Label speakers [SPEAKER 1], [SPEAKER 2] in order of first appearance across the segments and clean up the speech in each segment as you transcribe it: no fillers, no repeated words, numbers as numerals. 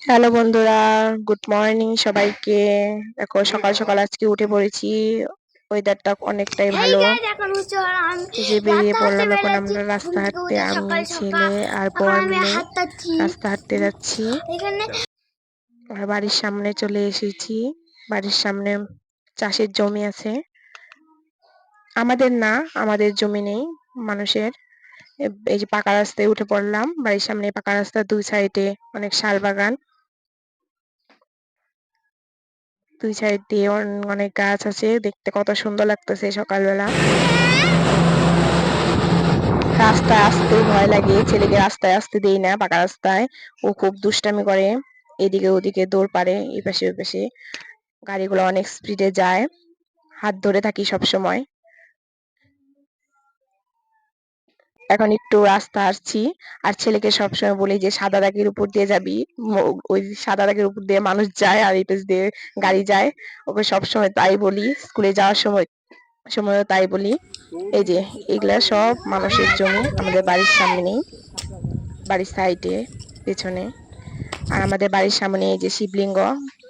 [SPEAKER 1] Hello বন্ধুরা, good morning সবাইকে। দেখো সকাল সকাল আজকে উঠে পড়েছি। ওয়েদারটা অনেকটাই
[SPEAKER 2] হেই
[SPEAKER 1] ভালো।
[SPEAKER 2] গাইস, এখন হচ্ছে আমি
[SPEAKER 1] এই যে বেরিয়ে
[SPEAKER 2] রাস্তা হাঁটতে
[SPEAKER 1] পড়লাম এখন
[SPEAKER 2] বেরোচ্ছি।
[SPEAKER 1] আমরা
[SPEAKER 2] ঘুম
[SPEAKER 1] রাস্তা
[SPEAKER 2] থেকে
[SPEAKER 1] হাঁটতে,
[SPEAKER 2] উঠে
[SPEAKER 1] আমি
[SPEAKER 2] সকাল সকাল
[SPEAKER 1] ছেলে আর
[SPEAKER 2] এখন
[SPEAKER 1] বর
[SPEAKER 2] আমি
[SPEAKER 1] মিলে
[SPEAKER 2] হাঁটতাছি
[SPEAKER 1] রাস্তা হাঁটতে যাচ্ছি।
[SPEAKER 2] এখানে।
[SPEAKER 1] আর বাড়ির সামনে চলে এসেছি। বাড়ির সামনে চাষের জমি আছে। আমাদের না, আমাদের জমি নেই, মানুষের। এই যে পাকা রাস্তায় উঠে পড়লাম। বাড়ির সামনে পাকা রাস্তার দুই সাইডে অনেক শাল বাগান। দুই সাইড দিয়ে অনেক গাছ আছে, দেখতে কত সুন্দর লাগতেছে সকালবেলা। রাস্তায় আসতে ভয় লাগে, ছেলেকে রাস্তায় আসতে দেই না। পাকা রাস্তায় ও খুব দুষ্টামি করে, এদিকে ওদিকে দৌড় পারে, এই পাশে ওই পাশে। গাড়িগুলো অনেক স্পিডে যায়, হাত ধরে থাকি সব সময়। এখন একটু রাস্তা আসছি, আর ছেলেকে সবসময় বলি যে সাদা দাগের উপর দিয়ে যাবি। ওই সাদা দাগের উপর দিয়ে মানুষ যায় আর এই পাশ দিয়ে গাড়ি যায়। ওকে সবসময় তাই বলি, স্কুলে যাওয়ার সময়ও তাই বলি। এই যে এগুলা সব মানুষের জমি, আমাদের বাড়ির সামনেই, বাড়ির সাইডে, পেছনে। আর আমাদের বাড়ির সামনে এই যে শিবলিঙ্গ,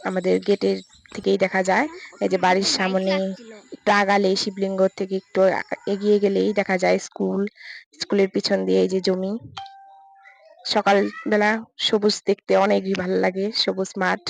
[SPEAKER 1] আমাদের গেটের থেকেই দেখা যায়। এই যে বাড়ির সামনে একটু আগালে, শিবলিঙ্গ থেকে একটু এগিয়ে গেলেই দেখা যায় স্কুল। স্কুলের পিছন দিয়ে এই যে জমি। সকালবেলা সবুজ দেখতে অনেকই ভালো লাগে, সবুজ মাঠ।